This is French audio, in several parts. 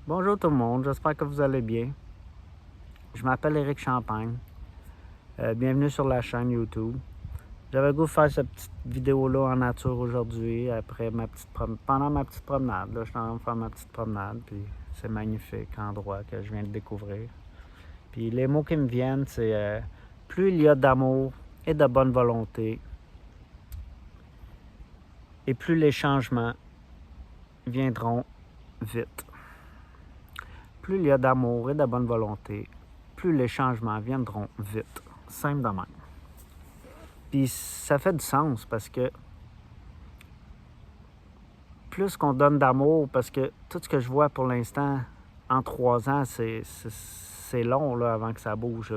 Bonjour tout le monde, j'espère que vous allez bien. Je m'appelle Éric Champagne. Bienvenue sur la chaîne YouTube. J'avais le goût de faire cette petite vidéo-là en nature aujourd'hui, pendant ma petite promenade. Là, je suis en train de faire ma petite promenade, puis c'est magnifique endroit que je viens de découvrir. Puis les mots qui me viennent, c'est plus il y a d'amour et de bonne volonté, et plus les changements viendront vite. Plus il y a d'amour et de bonne volonté, plus les changements viendront vite. Simple de même. Puis ça fait du sens parce que plus qu'on donne d'amour, parce que tout ce que je vois pour l'instant, en 3 ans, c'est long là, avant que ça bouge.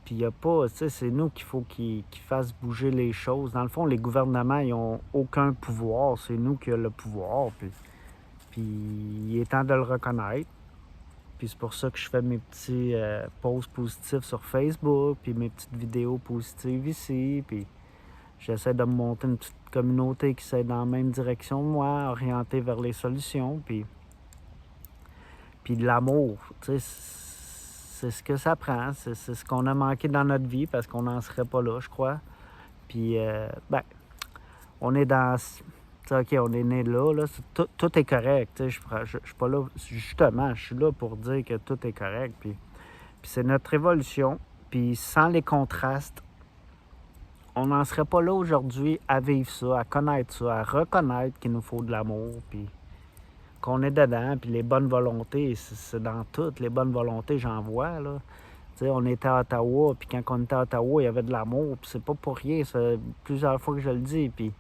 Puis il n'y a pas, tu sais, c'est nous qu'il faut qu'ils fassent bouger les choses. Dans le fond, les gouvernements, ils n'ont aucun pouvoir. C'est nous qui avons le pouvoir. Puis il est temps de le reconnaître. Puis c'est pour ça que je fais mes petits posts positifs sur Facebook, puis mes petites vidéos positives ici. Puis j'essaie de me monter une petite communauté qui s'aide dans la même direction que moi, orientée vers les solutions. Puis de l'amour, tu sais, c'est ce que ça prend. C'est ce qu'on a manqué dans notre vie parce qu'on n'en serait pas là, je crois. Puis, on est dans... OK, on est né là, tout est correct. Je suis pas là... Justement, je suis là pour dire que tout est correct. Puis c'est notre évolution. Puis sans les contrastes, on n'en serait pas là aujourd'hui à vivre ça, à connaître ça, à reconnaître qu'il nous faut de l'amour, puis qu'on est dedans, puis les bonnes volontés, c'est dans toutes les bonnes volontés, j'en vois, là. Tu sais, on était à Ottawa, puis quand on était à Ottawa, il y avait de l'amour, puis c'est pas pour rien, c'est plusieurs fois que je le dis, puis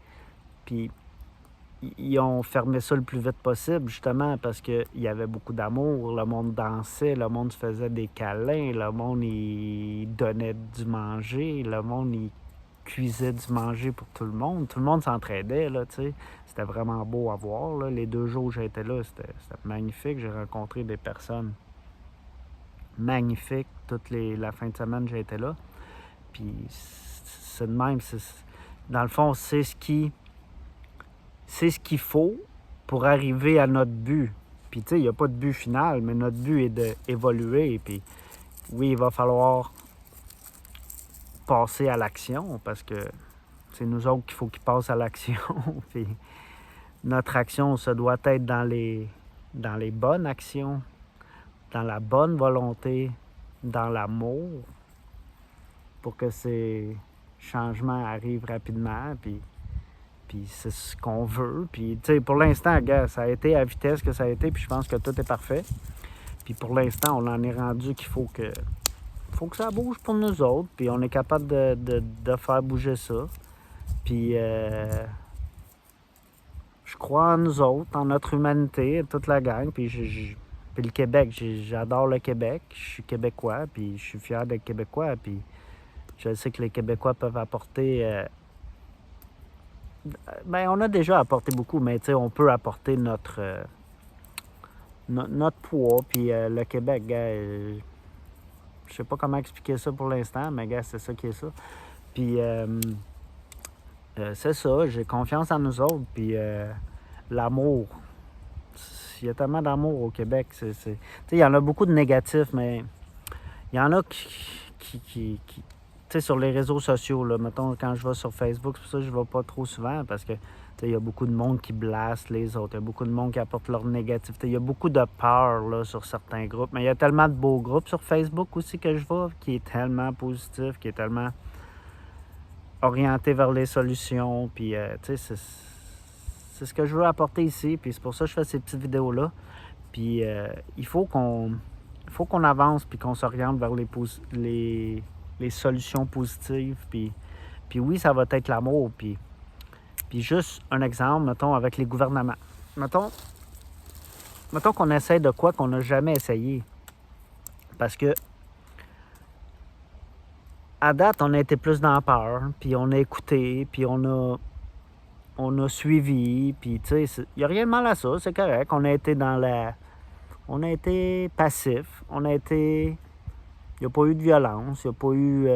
ils ont fermé ça le plus vite possible, justement, parce qu'il y avait beaucoup d'amour, le monde dansait, le monde se faisait des câlins, le monde, il donnait du manger, le monde, il cuisait du manger pour tout le monde s'entraidait, là, tu sais. C'était vraiment beau à voir, là. Les 2 jours où j'étais là, c'était magnifique, j'ai rencontré des personnes magnifiques, la fin de semaine, j'étais là, puis c'est de même, dans le fond, c'est ce qu'il faut pour arriver à notre but. Puis, tu sais, il n'y a pas de but final, mais notre but est d'évoluer. Puis, oui, il va falloir passer à l'action parce que c'est nous autres qu'il faut qu'ils passent à l'action. Puis, notre action, ça doit être dans les bonnes actions, dans la bonne volonté, dans l'amour, pour que ces changements arrivent rapidement. Puis c'est ce qu'on veut. Puis, tu sais, pour l'instant, gars, ça a été à vitesse que ça a été, puis je pense que tout est parfait. Puis pour l'instant, on en est rendu qu'il faut que ça bouge pour nous autres, puis on est capable de faire bouger ça. Puis je crois en nous autres, en notre humanité, toute la gang, puis le Québec, j'adore le Québec, je suis québécois, puis je suis fier d'être québécois, puis je sais que les Québécois peuvent apporter... on a déjà apporté beaucoup, mais tu sais, on peut apporter notre poids, puis le Québec, gars, je sais pas comment expliquer ça pour l'instant, mais gars, c'est ça qui est ça. Puis c'est ça, j'ai confiance en nous autres, puis l'amour. Il y a tellement d'amour au Québec. Tu sais, il y en a beaucoup de négatifs, mais il y en a qui tu sais, sur les réseaux sociaux, là, mettons, quand je vais sur Facebook, c'est pour ça que je ne vais pas trop souvent, parce que il y a beaucoup de monde qui blaste les autres. Il y a beaucoup de monde qui apporte leur négativité. Il y a beaucoup de peur là, sur certains groupes. Mais il y a tellement de beaux groupes sur Facebook aussi que je vois, qui est tellement positif, qui est tellement orienté vers les solutions. Puis, tu sais, c'est ce que je veux apporter ici. Puis c'est pour ça que je fais ces petites vidéos-là. Puis il faut qu'on avance puis qu'on s'oriente vers les solutions positives. Puis oui, ça va être l'amour. Puis juste un exemple, mettons, avec les gouvernements. Mettons qu'on essaie de quoi qu'on n'a jamais essayé. Parce que à date, on a été plus dans la peur, puis on a écouté, puis on a suivi, puis tu sais, il n'y a rien de mal à ça, c'est correct. On a été passif, il n'y a pas eu de violence, il n'y a pas eu...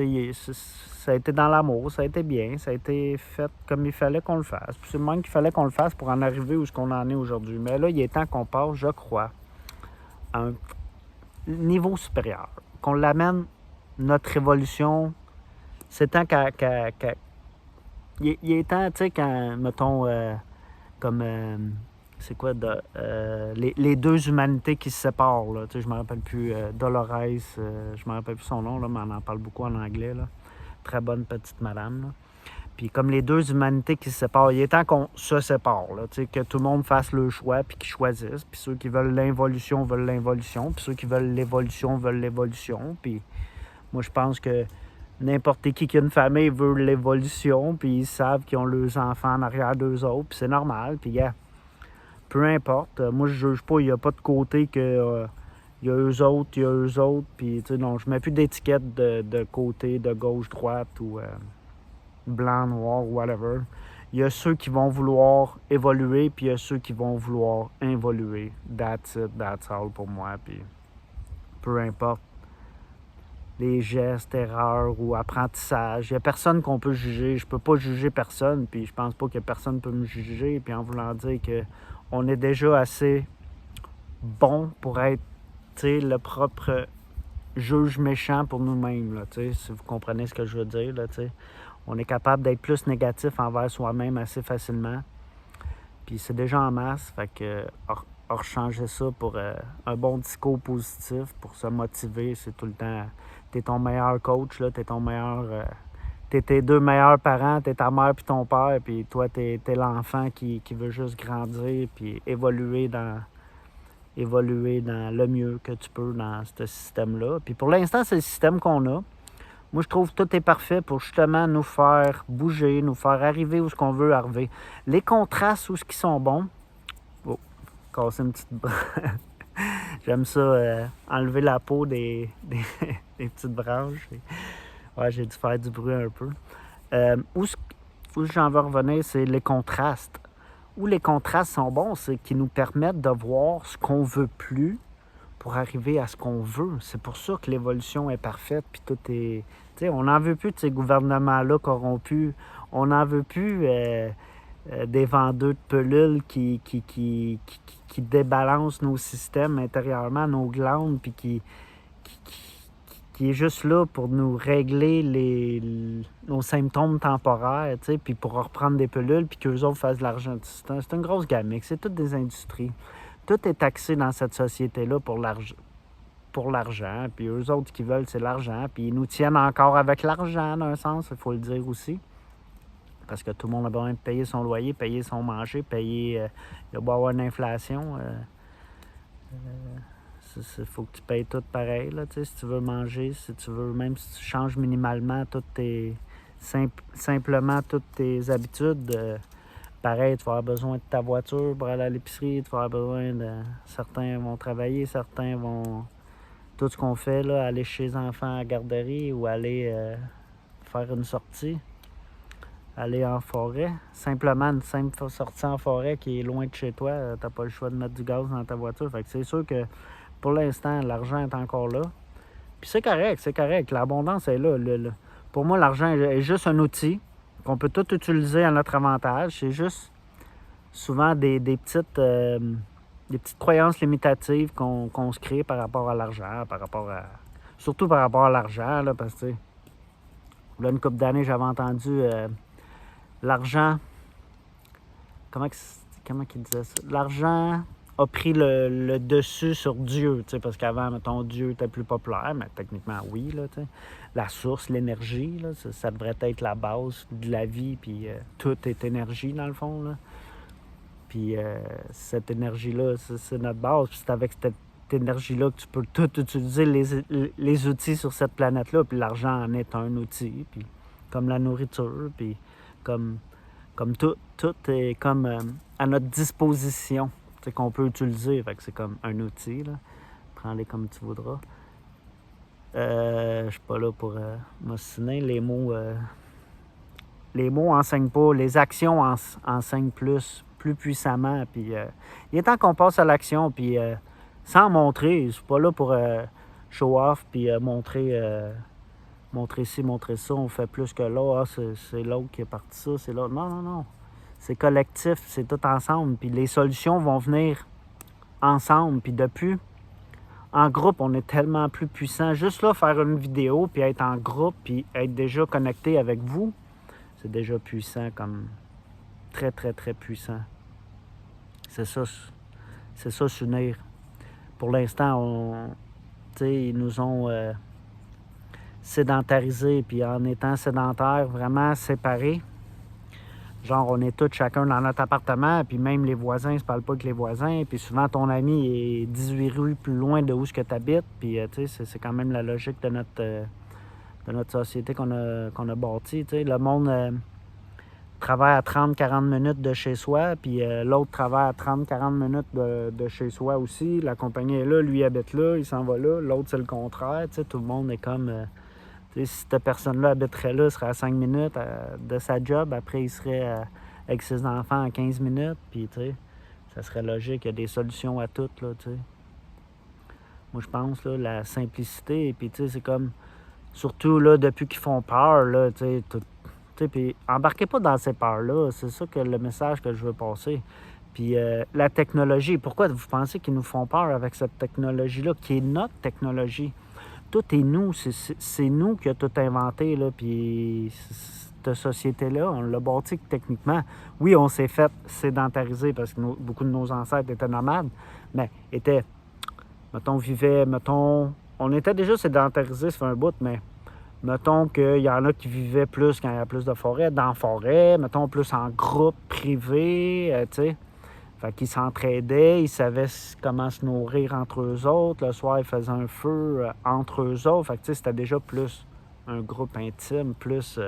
Ça a été dans l'amour, ça a été bien, ça a été fait comme il fallait qu'on le fasse. Puis c'est le même qu'il fallait qu'on le fasse pour en arriver où ce qu'on en est aujourd'hui. Mais là, il est temps qu'on passe, je crois, à un niveau supérieur. Qu'on l'amène, notre évolution. C'est temps il est temps, tu sais, quand, mettons, comme... c'est quoi, les deux humanités qui se séparent, là. Tu sais, je me rappelle plus, Dolores, je me rappelle plus son nom, là, mais on en parle beaucoup en anglais, là. Très bonne petite madame, là. Puis comme les deux humanités qui se séparent, il est temps qu'on se sépare, là, tu sais, que tout le monde fasse le choix, puis qu'ils choisissent. Puis ceux qui veulent l'involution veulent l'involution, puis ceux qui veulent l'évolution veulent l'évolution. Puis moi, je pense que n'importe qui a une famille veut l'évolution, puis ils savent qu'ils ont leurs enfants en arrière d'eux autres, puis c'est normal, puis yeah, peu importe. Moi, je juge pas, il n'y a pas de côté que... il y a eux autres, puis tu sais, non, je mets plus d'étiquette de côté, de gauche, droite, ou blanc, noir, whatever. Il y a ceux qui vont vouloir évoluer, puis il y a ceux qui vont vouloir involuer. That's it, that's all pour moi, puis peu importe les gestes, erreurs ou apprentissages. Il n'y a personne qu'on peut juger. Je peux pas juger personne, puis je pense pas que personne peut me juger, puis en voulant dire que on est déjà assez bon pour être, tu sais, le propre juge méchant pour nous-mêmes, là, tu sais, si vous comprenez ce que je veux dire, là, tu sais. On est capable d'être plus négatif envers soi-même assez facilement. Puis c'est déjà en masse, fait que changer ça pour un bon discours positif, pour se motiver, c'est tout le temps... T'es ton meilleur coach, là, t'es ton meilleur... t'es tes deux meilleurs parents, t'es ta mère puis ton père, puis toi, t'es l'enfant qui veut juste grandir puis évoluer dans le mieux que tu peux dans ce système-là. Puis pour l'instant, c'est le système qu'on a. Moi, je trouve que tout est parfait pour justement nous faire bouger, nous faire arriver où ce qu'on veut arriver. Les contrastes où ce qui sont bons... Oh, casser une petite... J'aime ça, enlever la peau des petites branches. Ouais, j'ai dû faire du bruit un peu. Où j'en veux revenir, c'est les contrastes. Où les contrastes sont bons, c'est qu'ils nous permettent de voir ce qu'on veut plus pour arriver à ce qu'on veut. C'est pour ça que l'évolution est parfaite, puis tout est... Tu sais, on n'en veut plus de ces gouvernements-là corrompus. On n'en veut plus des vendeurs de pilules qui débalancent nos systèmes intérieurement, nos glandes, puis qui est juste là pour nous régler nos symptômes temporaires, tu sais, puis pour reprendre des pilules, puis qu'eux autres fassent de l'argent. C'est une grosse gamique. C'est toutes des industries. Tout est taxé dans cette société-là pour l'argent. Puis eux autres, ce qu'ils veulent, c'est l'argent. Puis ils nous tiennent encore avec l'argent, d'un sens, il faut le dire aussi. Parce que tout le monde a besoin de payer son loyer, payer son manger, payer... il va y avoir une inflation. Il faut que tu payes tout pareil, là, si tu veux manger, si tu veux... Même si tu changes minimalement simplement toutes tes habitudes... pareil, tu vas avoir besoin de ta voiture pour aller à l'épicerie, tu vas avoir besoin de... Certains vont travailler, certains vont... Tout ce qu'on fait, là, aller chez les enfants à la garderie ou aller faire une sortie, aller en forêt. Simplement une simple sortie en forêt qui est loin de chez toi, t'as pas le choix de mettre du gaz dans ta voiture. Fait que c'est sûr que pour l'instant, l'argent est encore là. Puis c'est correct. L'abondance est là. Pour moi, l'argent est juste un outil qu'on peut tout utiliser à notre avantage. C'est juste souvent des petites croyances limitatives qu'on se crée par rapport à l'argent, surtout par rapport à l'argent, là, parce que, là, une couple d'années, j'avais entendu l'argent... Comment il disait ça? L'argent a pris le dessus sur Dieu, parce qu'avant, mettons, Dieu était plus populaire, mais techniquement, oui, là, la source, l'énergie, là, ça devrait être la base de la vie, puis tout est énergie, dans le fond, là. Puis cette énergie-là, c'est notre base, puis c'est avec cette énergie-là que tu peux tout utiliser les outils sur cette planète-là, puis l'argent en est un outil, puis comme la nourriture, puis comme tout est comme à notre disposition, qu'on peut utiliser. Fait que c'est comme un outil, là. Prends-les comme tu voudras. Je suis pas là pour m'ostiner. Les mots enseignent pas. Les actions enseignent plus puissamment. Puis il est temps qu'on passe à l'action, puis sans montrer. Je suis pas là pour show off, puis montrer montrer ci, montrer ça, on fait plus que l'autre, c'est l'autre qui est parti ça, c'est l'autre. Non, non, non. C'est collectif, c'est tout ensemble. Puis les solutions vont venir ensemble. Puis depuis, en groupe, on est tellement plus puissant. Juste là, faire une vidéo, puis être en groupe, puis être déjà connecté avec vous, c'est déjà puissant, comme très, très, très puissant. C'est ça, s'unir. Pour l'instant, ils nous ont sédentarisés, puis en étant sédentaires, vraiment séparés. Genre, on est tous chacun dans notre appartement, puis même les voisins ne se parlent pas que les voisins, puis souvent ton ami est 18 rues plus loin de où tu habites, puis c'est quand même la logique de notre société qu'on a bâtie. Le monde travaille à 30-40 minutes de chez soi, puis l'autre travaille à 30-40 minutes de chez soi aussi. La compagnie est là, lui habite là, il s'en va là, l'autre c'est le contraire. Tout le monde est comme... si cette personne-là habiterait là, il serait à 5 minutes de sa job. Après, il serait avec ses enfants à 15 minutes. Puis, ça serait logique. Il y a des solutions à tout, là, Moi, je pense, là, la simplicité. Puis, c'est comme... Surtout, là, depuis qu'ils font peur, là, puis embarquez pas dans ces peurs-là. C'est ça que le message que je veux passer. Puis, la technologie. Pourquoi vous pensez qu'ils nous font peur avec cette technologie-là, qui est notre technologie? Tout est nous, c'est nous qui a tout inventé, là, puis cette société-là, on l'a bâti techniquement. Oui, on s'est fait sédentariser parce que beaucoup de nos ancêtres étaient nomades, mais on était déjà sédentarisés, ça fait un bout, mais mettons qu'il y en a qui vivaient plus quand il y a plus de forêt, dans la forêt, mettons plus en groupe privé, tu sais. Fait qu'ils s'entraidaient, ils savaient comment se nourrir entre eux autres. Le soir, ils faisaient un feu entre eux autres. Fait que c'était déjà plus un groupe intime, plus,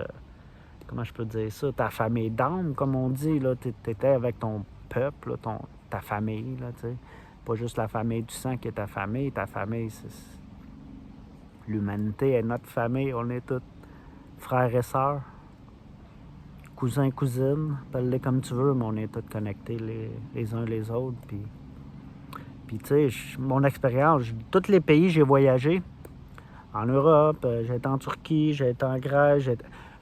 comment je peux dire ça, ta famille d'âme, comme on dit. Là, t'étais avec ton peuple, là, ta famille, là, tu sais. Pas juste la famille du sang qui est ta famille. Ta famille, l'humanité est notre famille. On est tous frères et sœurs. Cousins, cousines, appelle-les comme tu veux, mais on est tous connectés les uns les autres. Puis tu sais, mon expérience, tous les pays j'ai voyagé, en Europe, j'ai été en Turquie, j'ai été en Grèce,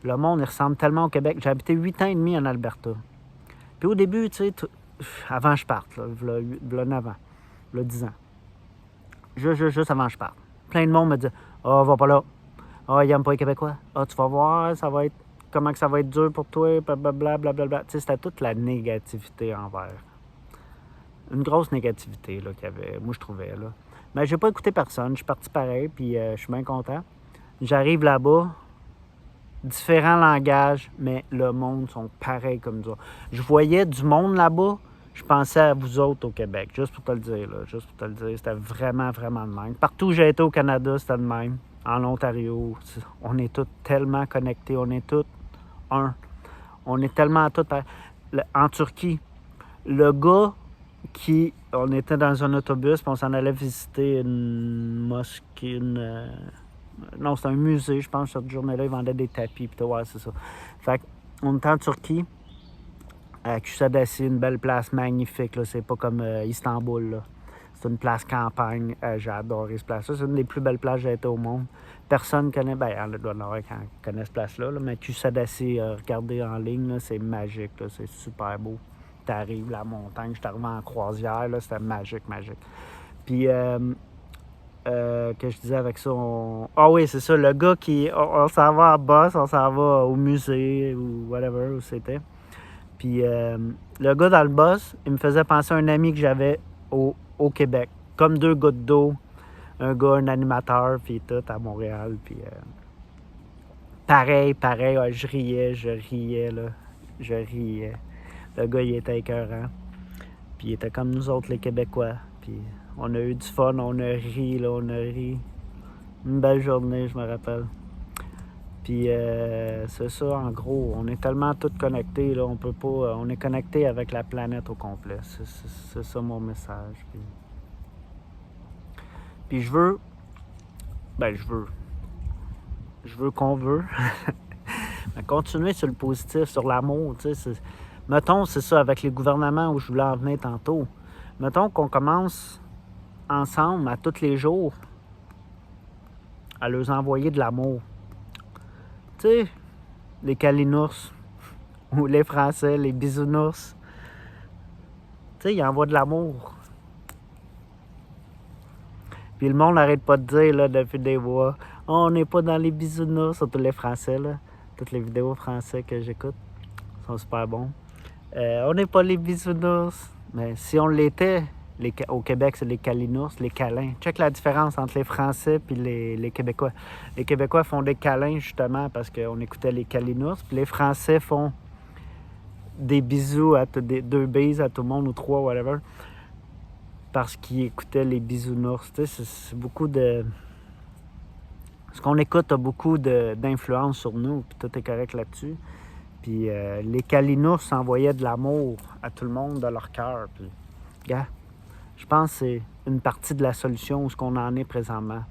le monde il ressemble tellement au Québec. J'ai habité 8 ans et demi en Alberta. Puis au début, tu sais, avant que je parte, là, 9 ans, 10 ans, juste avant que je parte, plein de monde me dit « Ah, va pas là. Ah, il n'aime pas les Québécois. Ah, tu vas voir, ça va être... Comment que ça va être dur pour toi, blablabla, blablabla. » Tu sais, c'était toute la négativité envers. Une grosse négativité, là, qu'il y avait, moi, je trouvais, là. Mais j'ai pas écouté personne. Je suis parti pareil, puis je suis bien content. J'arrive là-bas, différents langages, mais le monde sont pareils comme ça. Je voyais du monde là-bas, je pensais à vous autres au Québec, juste pour te le dire, là. Juste pour te le dire, c'était vraiment, vraiment de même. Partout où j'ai été au Canada, c'était de même. En Ontario, on est tous tellement connectés, on est tous un. On est tellement tous... En Turquie, le gars on était dans un autobus, puis on s'en allait visiter une mosquée, non, c'était un musée, je pense, cette journée-là, ils vendaient des tapis, puis ouais, c'est ça. Fait qu'on était en Turquie, à Kusadasi, une belle place magnifique, là, c'est pas comme Istanbul, là. C'est une place campagne, j'ai adoré cette place-là, c'est une des plus belles places que j'ai été au monde. Personne ne connaît, il doit y en avoir qui connaissent cette place-là, là, mais Kusadasi, regardez en ligne, là, c'est magique, là, c'est super beau. T'arrives, la montagne, je suis arrivé en croisière, là, c'était magique, magique. Puis, que je disais avec ça, ah oui, c'est ça, le gars on s'en va à Boss, on s'en va au musée, ou whatever, où c'était. Puis, le gars dans le Boss, il me faisait penser à un ami que j'avais au Québec. Comme deux gouttes d'eau, un gars, un animateur, puis tout, à Montréal, puis... pareil, ouais, je riais, là, je riais. Le gars, il était écœurant. Puis il était comme nous autres, les Québécois. Puis on a eu du fun, on a ri, là, on a ri. Une belle journée, je me rappelle. Puis c'est ça, en gros, on est tellement tous connectés, là, on peut pas... On est connectés avec la planète au complet. C'est ça mon message. Puis je veux... Je veux qu'on veut. Continuer sur le positif, sur l'amour, tu sais, mettons, c'est ça, avec les gouvernements où je voulais en venir tantôt. Mettons qu'on commence ensemble, à tous les jours, à leur envoyer de l'amour. Tu sais, les calinours, ou les Français, les bisounours. Tu sais, ils envoient de l'amour. Puis le monde n'arrête pas de dire, là, depuis des mois, oh, on n'est pas dans les bisounours, surtout les Français, là. Toutes les vidéos français que j'écoute sont super bons. On n'est pas les bisounours. Mais si on l'était, au Québec, c'est les calinours, les câlins. Check la différence entre les Français et les Québécois. Les Québécois font des câlins, justement, parce qu'on écoutait les calinours. Puis les Français font des bisous, deux bises à tout le monde, ou trois, whatever, parce qu'ils écoutaient les bisounours. Tu sais, c'est beaucoup de... Ce qu'on écoute a beaucoup d'influence sur nous, puis tout est correct là-dessus. Puis les calinours s'envoyaient de l'amour à tout le monde, de leur cœur. Puis, gars, je pense que c'est une partie de la solution où ce qu'on en est présentement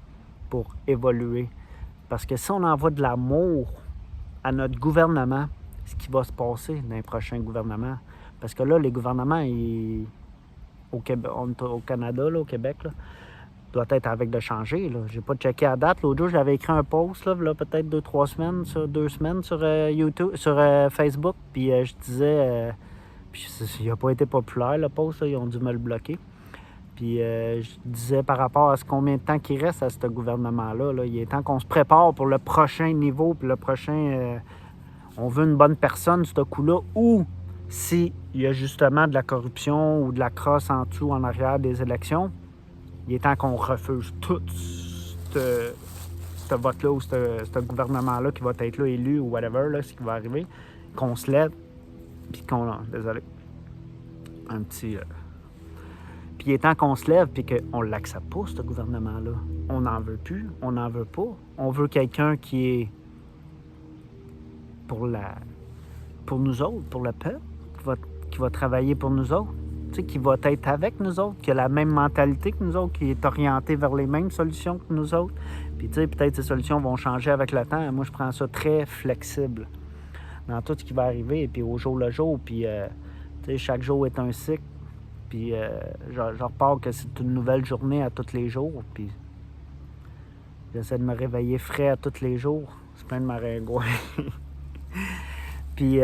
pour évoluer. Parce que si on envoie de l'amour à notre gouvernement, ce qui va se passer dans les prochains gouvernements, parce que là, les gouvernements, au Canada, là, au Québec, là, doit être avec de changer. Là. J'ai pas checké à date. L'autre jour, j'avais écrit un post, là peut-être 2 semaines sur YouTube, sur Facebook. Puis je disais, puis il n'a pas été populaire le post, là, ils ont dû me le bloquer. Puis je disais par rapport à combien de temps qu'il reste à ce gouvernement-là, là, il est temps qu'on se prépare pour le prochain niveau, puis le prochain... on veut une bonne personne, ce coup-là, ou s'il y a justement de la corruption ou de la crosse en dessous, en arrière des élections, il est temps qu'on refuse tout ce vote-là ou ce gouvernement-là qui va être là élu ou whatever, là, ce qui va arriver, qu'on se lève, puis qu'on... Désolé. Un petit... Puis il est temps qu'on se lève, puis qu'on ne l'accepte pas, ce gouvernement-là. On n'en veut plus, on n'en veut pas. On veut quelqu'un qui est pour nous autres, pour le peuple, qui va travailler pour nous autres. Tu sais, qui va être avec nous autres, qui a la même mentalité que nous autres, qui est orienté vers les mêmes solutions que nous autres. Puis, tu sais, peut-être ces solutions vont changer avec le temps. Moi, je prends ça très flexible dans tout ce qui va arriver, et puis au jour le jour. Puis, tu sais, chaque jour est un cycle. Puis, je repars que c'est une nouvelle journée à tous les jours. Puis, j'essaie de me réveiller frais à tous les jours. C'est plein de maringouins. Puis,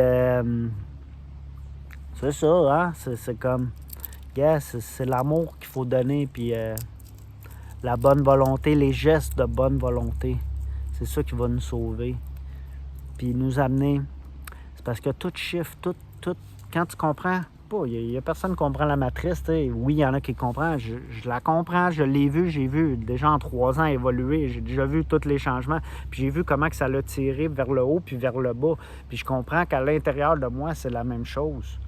c'est ça, hein? C'est comme... Yeah, c'est l'amour qu'il faut donner, puis la bonne volonté, les gestes de bonne volonté. C'est ça qui va nous sauver. Puis nous amener... C'est parce que tout chiffre, tout... Quand tu comprends... Il n'y a personne qui comprend la matrice, t'sais. Oui, il y en a qui comprennent. Je la comprends, je l'ai vu, j'ai vu déjà en 3 ans évoluer. J'ai déjà vu tous les changements. Puis j'ai vu comment que ça l'a tiré vers le haut puis vers le bas. Puis je comprends qu'à l'intérieur de moi, c'est la même chose.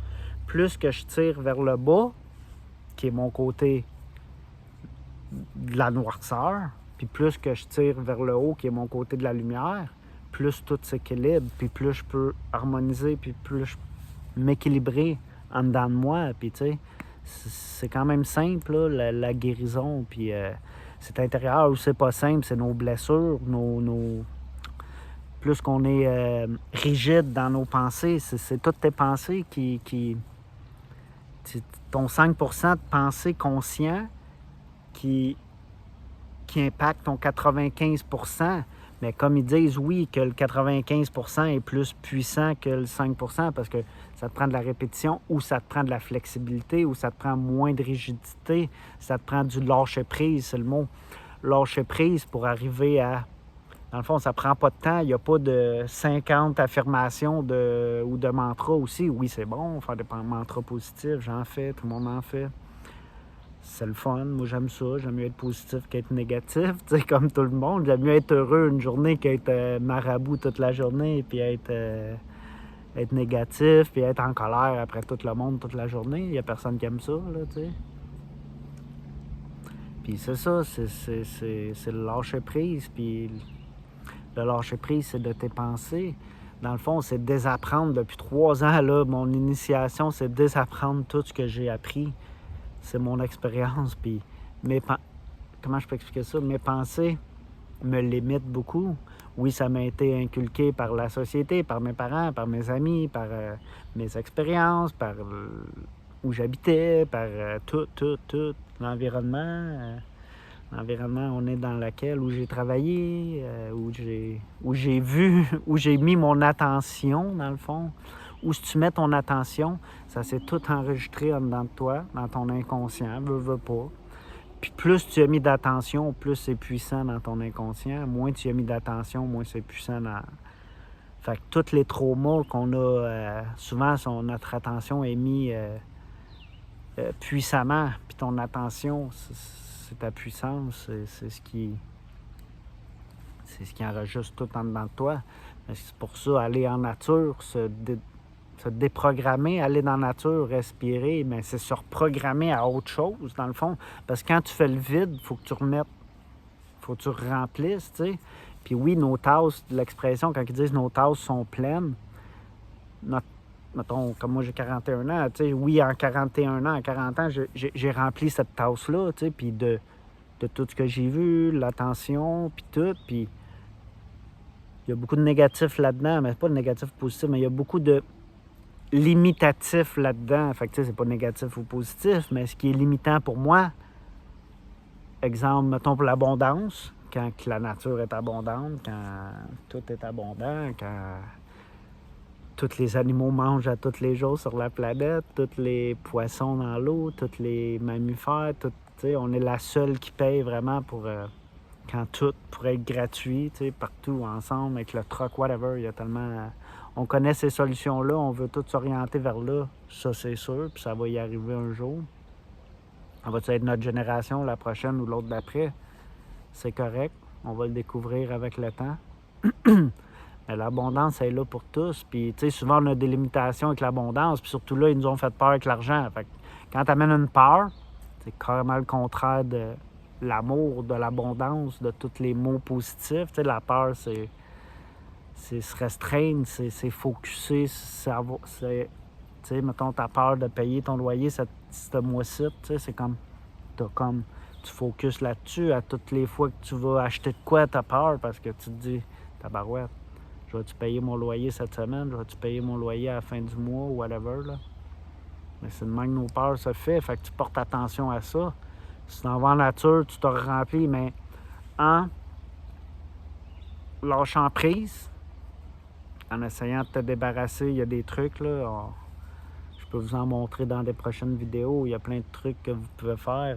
Plus que je tire vers le bas, qui est mon côté de la noirceur, puis plus que je tire vers le haut, qui est mon côté de la lumière, plus tout s'équilibre, puis plus je peux harmoniser, puis plus je m'équilibrer en dedans de moi. Puis tu sais, c'est quand même simple, là, la guérison, puis c'est intérieur ou c'est pas simple, c'est nos blessures, plus qu'on est rigide dans nos pensées, c'est toutes tes pensées qui ton 5% de pensée conscient qui impacte ton 95%. Mais comme ils disent, oui, que le 95% est plus puissant que le 5% parce que ça te prend de la répétition ou ça te prend de la flexibilité ou ça te prend moins de rigidité, ça te prend du lâcher-prise, c'est le mot. Lâcher-prise pour arriver à... Dans le fond, ça prend pas de temps. Il n'y a pas de 50 affirmations ou de mantras aussi. Oui, c'est bon, faire des mantras positifs, j'en fais, tout le monde en fait. C'est le fun, moi j'aime ça, j'aime mieux être positif qu'être négatif, tu sais, comme tout le monde. J'aime mieux être heureux une journée qu'être marabout toute la journée, puis être négatif, puis être en colère après tout le monde toute la journée. Il n'y a personne qui aime ça, là, tu sais. Puis c'est ça, c'est le lâcher-prise, puis le lâcher-prise, c'est de tes pensées. Dans le fond, c'est désapprendre depuis 3 ans, là, mon initiation, c'est désapprendre tout ce que j'ai appris. C'est mon expérience, puis comment je peux expliquer ça? Mes pensées me limitent beaucoup. Oui, ça m'a été inculqué par la société, par mes parents, par mes amis, par mes expériences, par où j'habitais, par tout, l'environnement. l'environnement on est dans lequel, où j'ai travaillé, où j'ai vu, où j'ai mis mon attention, dans le fond. Où si tu mets ton attention, ça s'est tout enregistré en dedans de toi, dans ton inconscient, veux pas. Puis plus tu as mis d'attention, plus c'est puissant dans ton inconscient. Moins tu as mis d'attention, moins c'est puissant dans... Fait que tous les traumas qu'on a, souvent notre attention est mise puissamment. Puis ton attention, c'est ta puissance, c'est ce qui enregistre tout en dedans de toi. Mais c'est pour ça, aller en nature, se déprogrammer, aller dans la nature, respirer, mais c'est se reprogrammer à autre chose, dans le fond. Parce que quand tu fais le vide, il faut que tu remettes, faut que tu remplisses, tu sais. Puis oui, nos tasses, l'expression, quand ils disent nos tasses sont pleines, mettons, comme moi j'ai 41 ans, tu sais, oui, en 41 ans, en 40 ans, j'ai rempli cette tasse-là, tu sais, puis de tout ce que j'ai vu, l'attention, puis tout, puis il y a beaucoup de négatifs là-dedans, mais pas de négatifs positifs, mais il y a beaucoup de limitatif là-dedans. Fait que tu sais, c'est pas négatif ou positif, mais ce qui est limitant pour moi, exemple, mettons pour l'abondance, quand la nature est abondante, quand tout est abondant, quand tous les animaux mangent à tous les jours sur la planète, tous les poissons dans l'eau, tous les mammifères, tu sais, on est la seule qui paye vraiment pour quand tout pourrait être gratuit, tu sais, partout ensemble avec le truck, whatever, il y a tellement... On connaît ces solutions-là, on veut tous s'orienter vers là, ça c'est sûr, puis ça va y arriver un jour. Ça va être notre génération, la prochaine ou l'autre d'après? C'est correct, on va le découvrir avec le temps. Mais l'abondance est là pour tous, puis tu sais, souvent on a des limitations avec l'abondance, puis surtout là, ils nous ont fait peur avec l'argent. Fait que quand tu amènes une peur, c'est carrément le contraire de l'amour, de l'abondance, de tous les mots positifs. Tu sais, la peur, c'est se restreindre, c'est focusser, c'est... Tu sais, mettons, t'as peur de payer ton loyer ce mois-ci, tu sais, c'est comme... Tu focuses là-dessus, à toutes les fois que tu vas acheter de quoi, t'as peur, parce que tu te dis, tabarouette, je vais-tu payer mon loyer cette semaine, je vais-tu payer mon loyer à la fin du mois, ou whatever, là. Mais c'est de même que nos peurs se fait, fait que tu portes attention à ça. Si tu en vas en nature, tu te remplis, mais en lâchant prise, en essayant de te débarrasser, il y a des trucs, là. Je peux vous en montrer dans des prochaines vidéos. Il y a plein de trucs que vous pouvez faire.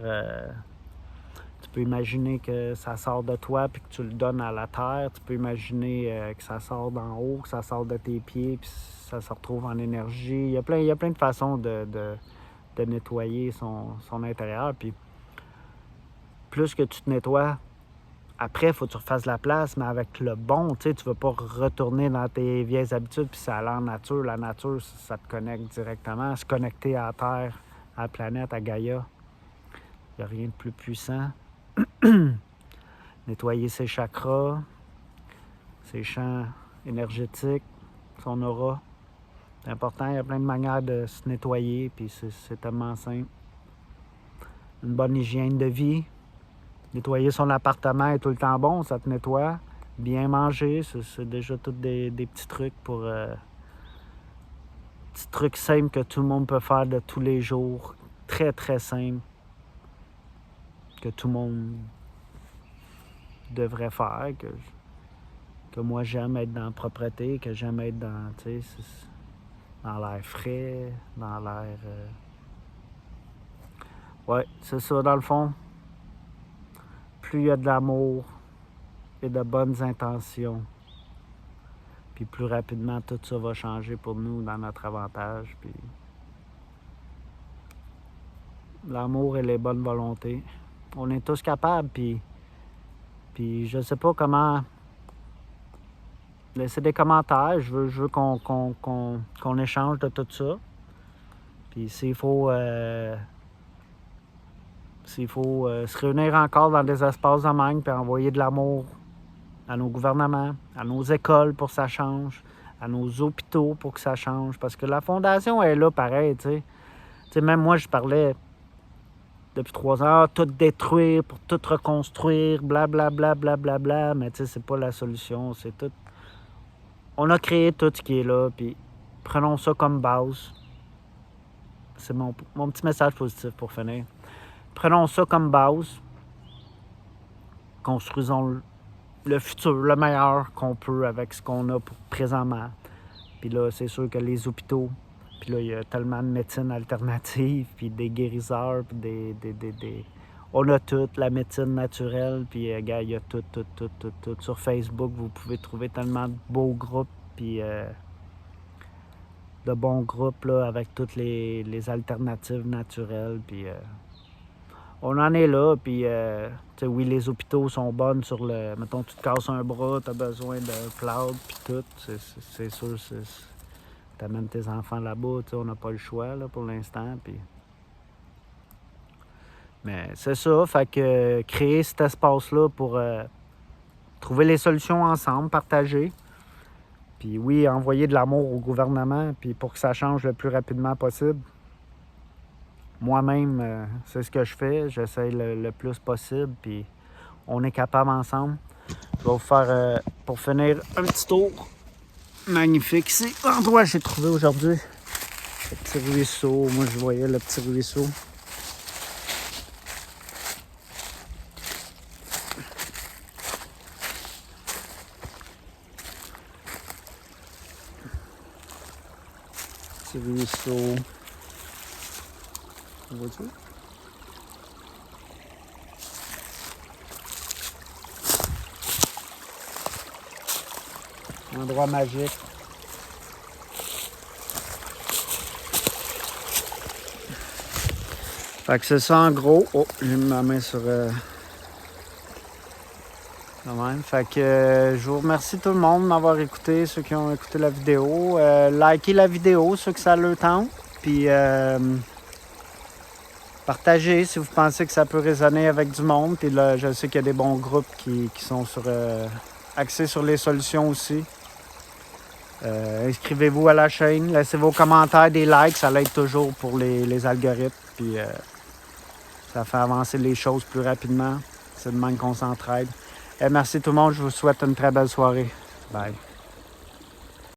Tu peux imaginer que ça sort de toi puis que tu le donnes à la terre. Tu peux imaginer que ça sort d'en haut, que ça sort de tes pieds puis ça se retrouve en énergie. Il y a plein de façons de nettoyer son intérieur. Puis plus que tu te nettoies, après, il faut que tu refasses la place, mais avec le bon, tu sais, tu ne vas pas retourner dans tes vieilles habitudes, puis ça allait en nature. La nature, ça te connecte directement. Se connecter à la Terre, à la planète, à Gaïa, il n'y a rien de plus puissant. Nettoyer ses chakras, ses champs énergétiques, son aura. C'est important, il y a plein de manières de se nettoyer, puis c'est tellement simple. Une bonne hygiène de vie. Nettoyer son appartement est tout le temps bon, ça te nettoie. Bien manger, c'est déjà tous des petits trucs pour... petits trucs simples que tout le monde peut faire de tous les jours. Très, très simples. Que tout le monde devrait faire. Que moi, j'aime être dans la propreté, que j'aime être dans, tu sais, dans l'air frais, dans l'air... Ouais, c'est ça, dans le fond. Plus il y a de l'amour et de bonnes intentions, puis plus rapidement tout ça va changer pour nous dans notre avantage. Puis l'amour et les bonnes volontés, on est tous capables. Puis je sais pas comment. Laissez des commentaires. Je veux qu'on échange de tout ça. Puis s'il faut se réunir encore dans des espaces de même puis envoyer de l'amour à nos gouvernements, à nos écoles pour que ça change, à nos hôpitaux pour que ça change. Parce que la fondation est là pareil, tu sais. Tu sais, même moi, je parlais depuis 3 ans, tout détruire pour tout reconstruire, blablabla, blablabla, mais tu sais, c'est pas la solution, c'est tout... On a créé tout ce qui est là, puis prenons ça comme base. C'est mon petit message positif pour finir. Prenons ça comme base, construisons le futur, le meilleur qu'on peut avec ce qu'on a présentement. Puis là, c'est sûr que les hôpitaux, puis là, il y a tellement de médecine alternative, puis des guérisseurs, puis des... On a tout, la médecine naturelle, puis gars, il y a tout. Sur Facebook, vous pouvez trouver tellement de beaux groupes, puis de bons groupes, là, avec toutes les alternatives naturelles, puis... on en est là, puis oui, les hôpitaux sont bonnes sur le... Mettons, tu te casses un bras, tu as besoin d'un cloud, puis tout. C'est sûr, tu amènes tes enfants là-bas, on n'a pas le choix là, pour l'instant. Puis... Mais c'est ça, fait que créer cet espace-là pour trouver les solutions ensemble, partager. Puis oui, envoyer de l'amour au gouvernement, puis pour que ça change le plus rapidement possible. Moi-même, c'est ce que je fais. J'essaie le plus possible, puis on est capable ensemble. Je vais vous faire, pour finir, un petit tour magnifique ici. L'endroit que j'ai trouvé aujourd'hui. Le petit ruisseau. Moi, je voyais le petit ruisseau. Petit ruisseau. Vois-tu? Un endroit magique. Fait que c'est ça en gros. Oh, j'ai mis ma main sur... Même. Fait que je vous remercie tout le monde de m'avoir écouté, ceux qui ont écouté la vidéo. Likez la vidéo, ceux que ça le tente. Puis partagez si vous pensez que ça peut résonner avec du monde. Puis là, je sais qu'il y a des bons groupes qui sont axés sur les solutions aussi. Inscrivez-vous à la chaîne, laissez vos commentaires, des likes, ça l'aide toujours pour les algorithmes. Puis ça fait avancer les choses plus rapidement. C'est de même qu'on s'entraide. Merci tout le monde, je vous souhaite une très belle soirée. Bye.